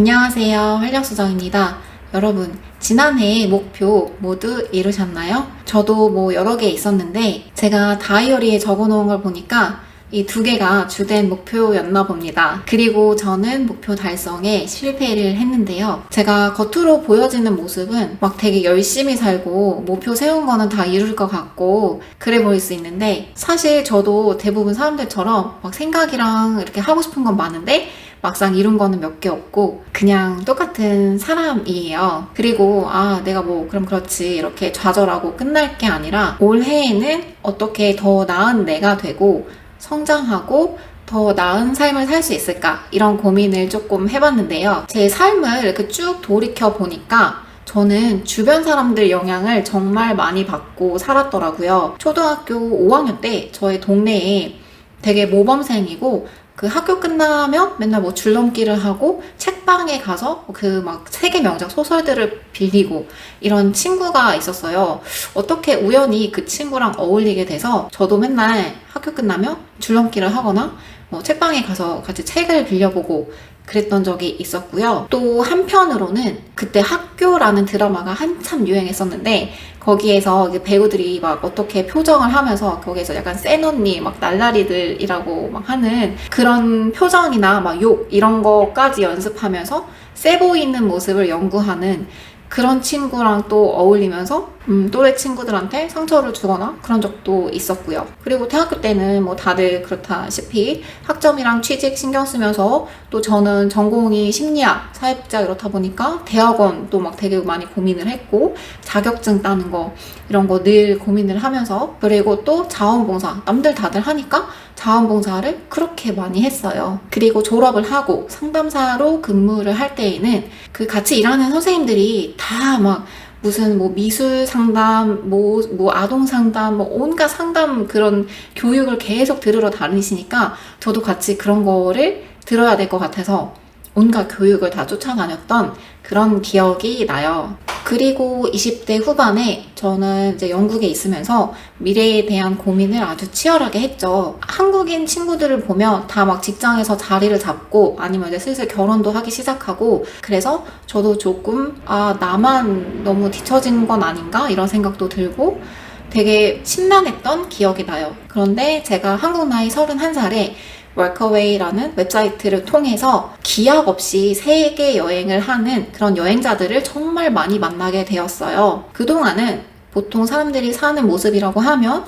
안녕하세요. 활력수정입니다. 여러분, 지난해 목표 모두 이루셨나요? 저도 여러 개 있었는데 제가 다이어리에 적어 놓은 걸 보니까 이 두 개가 주된 목표였나 봅니다. 그리고 저는 목표 달성에 실패를 했는데요. 제가 겉으로 보여지는 모습은 막 되게 열심히 살고 목표 세운 거는 다 이룰 것 같고 그래 보일 수 있는데 사실 저도 대부분 사람들처럼 막 생각이랑 이렇게 하고 싶은 건 많은데 막상 이룬 거는 몇 개 없고 그냥 똑같은 사람이에요. 그리고 내가 그럼 그렇지 이렇게 좌절하고 끝날 게 아니라 올해에는 어떻게 더 나은 내가 되고 성장하고 더 나은 삶을 살 수 있을까? 이런 고민을 조금 해봤는데요. 제 삶을 이렇게 쭉 돌이켜 보니까 저는 주변 사람들 영향을 정말 많이 받고 살았더라고요. 초등학교 5학년 때 저의 동네에 되게 모범생이고 그 학교 끝나면 맨날 줄넘기를 하고 책방에 가서 세계 명작 소설들을 빌리고 이런 친구가 있었어요. 어떻게 우연히 그 친구랑 어울리게 돼서 저도 맨날 학교 끝나면 줄넘기를 하거나 책방에 가서 같이 책을 빌려보고 그랬던 적이 있었고요. 또 한편으로는 그때 학교라는 드라마가 한참 유행했었는데 거기에서 배우들이 어떻게 표정을 하면서 거기에서 약간 센 언니 날라리들이라고 하는 그런 표정이나 욕 이런 거까지 연습하면서 세 보이는 모습을 연구하는 그런 친구랑 또 어울리면서 또래 친구들한테 상처를 주거나 그런 적도 있었고요. 그리고 대학교 때는 다들 그렇다시피 학점이랑 취직 신경 쓰면서 또 저는 전공이 심리학, 사회복지학 이렇다 보니까 대학원 또 되게 많이 고민을 했고 자격증 따는 거 이런 거 늘 고민을 하면서 그리고 또 자원봉사 남들 다들 하니까 자원봉사를 그렇게 많이 했어요. 그리고 졸업을 하고 상담사로 근무를 할 때에는 그 같이 일하는 선생님들이 다 무슨 미술 상담, 아동 상담, 온갖 상담 그런 교육을 계속 들으러 다니시니까 저도 같이 그런 거를 들어야 될 것 같아서 온갖 교육을 다 쫓아다녔던 그런 기억이 나요. 그리고 20대 후반에 저는 이제 영국에 있으면서 미래에 대한 고민을 아주 치열하게 했죠. 한국인 친구들을 보면 다 직장에서 자리를 잡고 아니면 이제 슬슬 결혼도 하기 시작하고 그래서 저도 조금 나만 너무 뒤처진 건 아닌가 이런 생각도 들고 되게 심란했던 기억이 나요. 그런데 제가 한국 나이 31살에 워커웨이라는 웹사이트를 통해서 기약 없이 세계 여행을 하는 그런 여행자들을 정말 많이 만나게 되었어요. 그동안은 보통 사람들이 사는 모습이라고 하면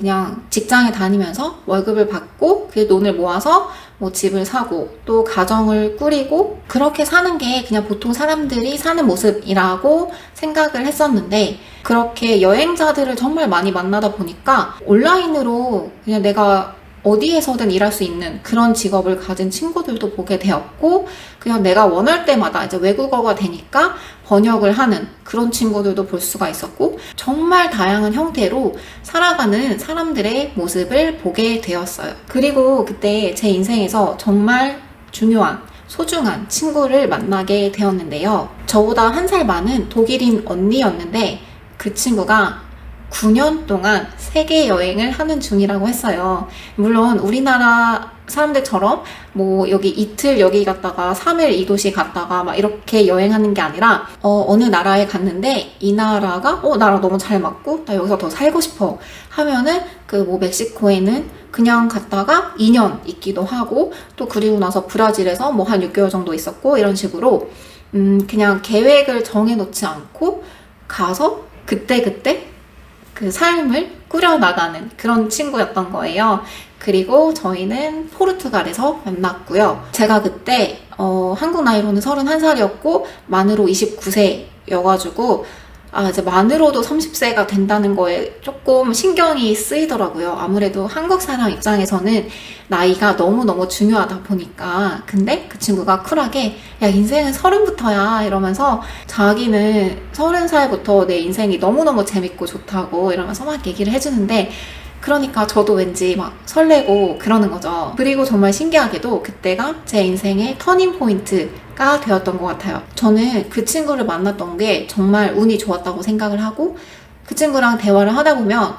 그냥 직장에 다니면서 월급을 받고 그 돈을 모아서 집을 사고 또 가정을 꾸리고 그렇게 사는 게 그냥 보통 사람들이 사는 모습이라고 생각을 했었는데 그렇게 여행자들을 정말 많이 만나다 보니까 온라인으로 그냥 내가 어디에서든 일할 수 있는 그런 직업을 가진 친구들도 보게 되었고 그냥 내가 원할 때마다 이제 외국어가 되니까 번역을 하는 그런 친구들도 볼 수가 있었고 정말 다양한 형태로 살아가는 사람들의 모습을 보게 되었어요. 그리고 그때 제 인생에서 정말 중요한 소중한 친구를 만나게 되었는데요. 저보다 1살 많은 독일인 언니였는데 그 친구가 9년 동안 세계 여행을 하는 중이라고 했어요. 물론 우리나라 사람들처럼 여기 이틀 여기 갔다가 3일 이 도시 갔다가 이렇게 여행하는 게 아니라 어느 나라에 갔는데 이 나라가 나랑 너무 잘 맞고 나 여기서 더 살고 싶어 하면은 멕시코에는 그냥 갔다가 2년 있기도 하고 또 그리고 나서 브라질에서 한 6개월 정도 있었고 이런 식으로 그냥 계획을 정해놓지 않고 가서 그때그때 그 삶을 꾸려나가는 그런 친구였던 거예요. 그리고 저희는 포르투갈에서 만났고요. 제가 그때 한국 나이로는 31살이었고 만으로 29세여가지고 이제 만으로도 30세가 된다는 거에 조금 신경이 쓰이더라고요. 아무래도 한국 사람 입장에서는 나이가 너무너무 중요하다 보니까. 근데 그 친구가 쿨하게 야 인생은 30부터야 이러면서 자기는 30살부터 내 인생이 너무너무 재밌고 좋다고 이러면서 얘기를 해주는데 그러니까 저도 왠지 설레고 그러는 거죠. 그리고 정말 신기하게도 그때가 제 인생의 터닝 포인트가 되었던 것 같아요. 저는 그 친구를 만났던 게 정말 운이 좋았다고 생각을 하고 그 친구랑 대화를 하다 보면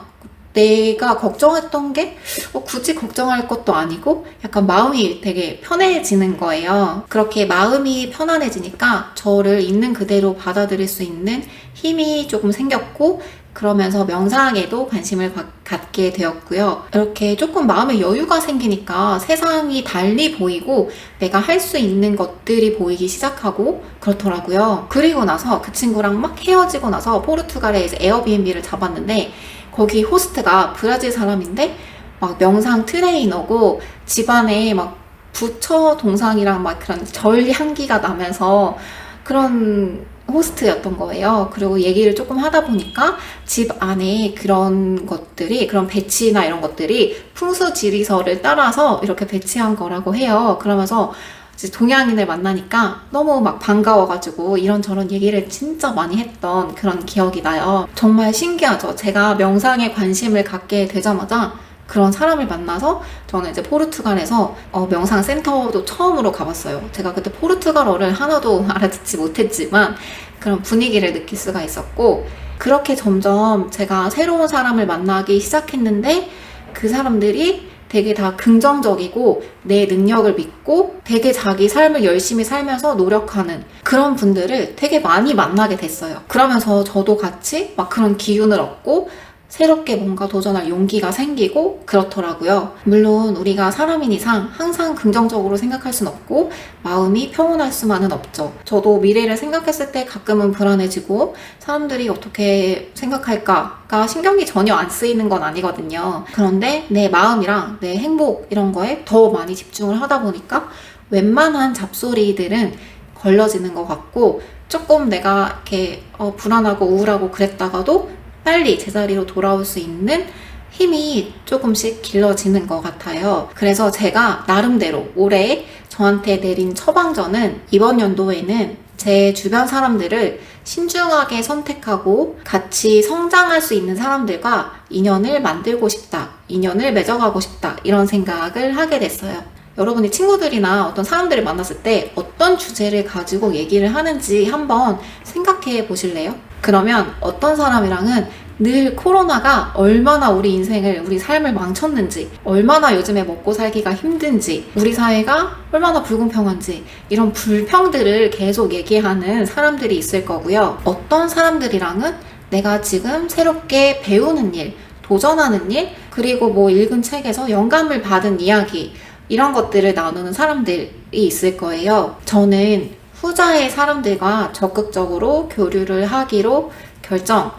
내가 걱정했던 게 굳이 걱정할 것도 아니고 약간 마음이 되게 편해지는 거예요. 그렇게 마음이 편안해지니까 저를 있는 그대로 받아들일 수 있는 힘이 조금 생겼고, 그러면서 명상에도 관심을 갖게 되었고요. 이렇게 조금 마음의 여유가 생기니까 세상이 달리 보이고 내가 할 수 있는 것들이 보이기 시작하고 그렇더라고요. 그리고 나서 그 친구랑 막 헤어지고 나서 포르투갈에 이제 에어비앤비를 잡았는데, 거기 호스트가 브라질 사람인데 막 명상 트레이너고 집안에 막 부처 동상이랑 막 그런 절 향기가 나면서 그런 호스트였던 거예요. 그리고 얘기를 조금 하다 보니까 집 안에 그런 것들이, 그런 배치나 이런 것들이 풍수지리설을 따라서 이렇게 배치한 거라고 해요. 그러면서 이제 동양인을 만나니까 너무 막 반가워가지고 이런저런 얘기를 진짜 많이 했던 그런 기억이 나요. 정말 신기하죠. 제가 명상에 관심을 갖게 되자마자 그런 사람을 만나서 저는 이제 포르투갈에서 명상 센터도 처음으로 가봤어요. 제가 그때 포르투갈어를 하나도 알아듣지 못했지만 그런 분위기를 느낄 수가 있었고, 그렇게 점점 제가 새로운 사람을 만나기 시작했는데 그 사람들이 되게 다 긍정적이고 내 능력을 믿고 되게 자기 삶을 열심히 살면서 노력하는 그런 분들을 되게 많이 만나게 됐어요. 그러면서 저도 같이 막 그런 기운을 얻고 새롭게 뭔가 도전할 용기가 생기고 그렇더라고요. 물론 우리가 사람인 이상 항상 긍정적으로 생각할 순 없고 마음이 평온할 수만은 없죠. 저도 미래를 생각했을 때 가끔은 불안해지고 사람들이 어떻게 생각할까가 신경이 전혀 안 쓰이는 건 아니거든요. 그런데 내 마음이랑 내 행복 이런 거에 더 많이 집중을 하다 보니까 웬만한 잡소리들은 걸러지는 것 같고, 조금 내가 이렇게 불안하고 우울하고 그랬다가도 빨리 제자리로 돌아올 수 있는 힘이 조금씩 길러지는 것 같아요. 그래서 제가 나름대로 올해 저한테 내린 처방전은 이번 연도에는 제 주변 사람들을 신중하게 선택하고 같이 성장할 수 있는 사람들과 인연을 만들고 싶다, 인연을 맺어가고 싶다, 이런 생각을 하게 됐어요. 여러분이 친구들이나 어떤 사람들을 만났을 때 어떤 주제를 가지고 얘기를 하는지 한번 생각해 보실래요? 그러면 어떤 사람이랑은 늘 코로나가 얼마나 우리 인생을, 우리 삶을 망쳤는지, 얼마나 요즘에 먹고 살기가 힘든지, 우리 사회가 얼마나 불공평한지, 이런 불평들을 계속 얘기하는 사람들이 있을 거고요. 어떤 사람들이랑은 내가 지금 새롭게 배우는 일, 도전하는 일, 그리고 뭐 읽은 책에서 영감을 받은 이야기, 이런 것들을 나누는 사람들이 있을 거예요. 저는 후자의 사람들과 적극적으로 교류를 하기로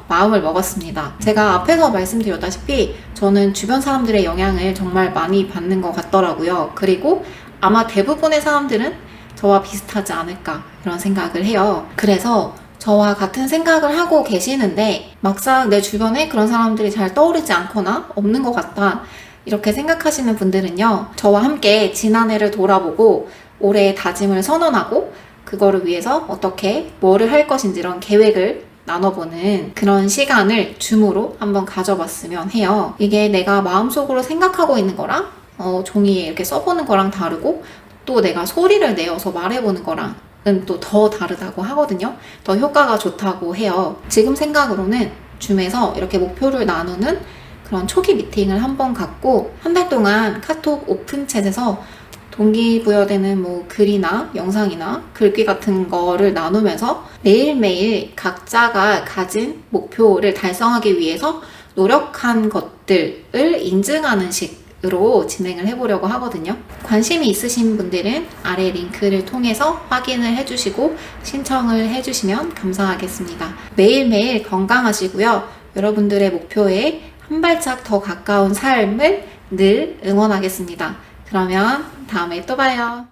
마음을 먹었습니다. 제가 앞에서 말씀드렸다시피 저는 주변 사람들의 영향을 정말 많이 받는 것 같더라고요. 그리고 아마 대부분의 사람들은 저와 비슷하지 않을까 이런 생각을 해요. 그래서 저와 같은 생각을 하고 계시는데 막상 내 주변에 그런 사람들이 잘 떠오르지 않거나 없는 것 같다, 이렇게 생각하시는 분들은요, 저와 함께 지난해를 돌아보고 올해의 다짐을 선언하고 그거를 위해서 어떻게 뭐를 할 것인지 이런 계획을 나눠보는 그런 시간을 줌으로 한번 가져봤으면 해요. 이게 내가 마음속으로 생각하고 있는 거랑 종이에 이렇게 써보는 거랑 다르고, 또 내가 소리를 내어서 말해보는 거랑은 또 더 다르다고 하거든요. 더 효과가 좋다고 해요. 지금 생각으로는 줌에서 이렇게 목표를 나누는 그런 초기 미팅을 한번 갖고 한 달 동안 카톡 오픈챗에서 동기부여되는 뭐 글이나 영상이나 글귀 같은 거를 나누면서 매일매일 각자가 가진 목표를 달성하기 위해서 노력한 것들을 인증하는 식으로 진행을 해보려고 하거든요. 관심이 있으신 분들은 아래 링크를 통해서 확인을 해주시고 신청을 해주시면 감사하겠습니다. 매일매일 건강하시고요. 여러분들의 목표에 한 발짝 더 가까운 삶을 늘 응원하겠습니다. 그러면 다음에 또 봐요.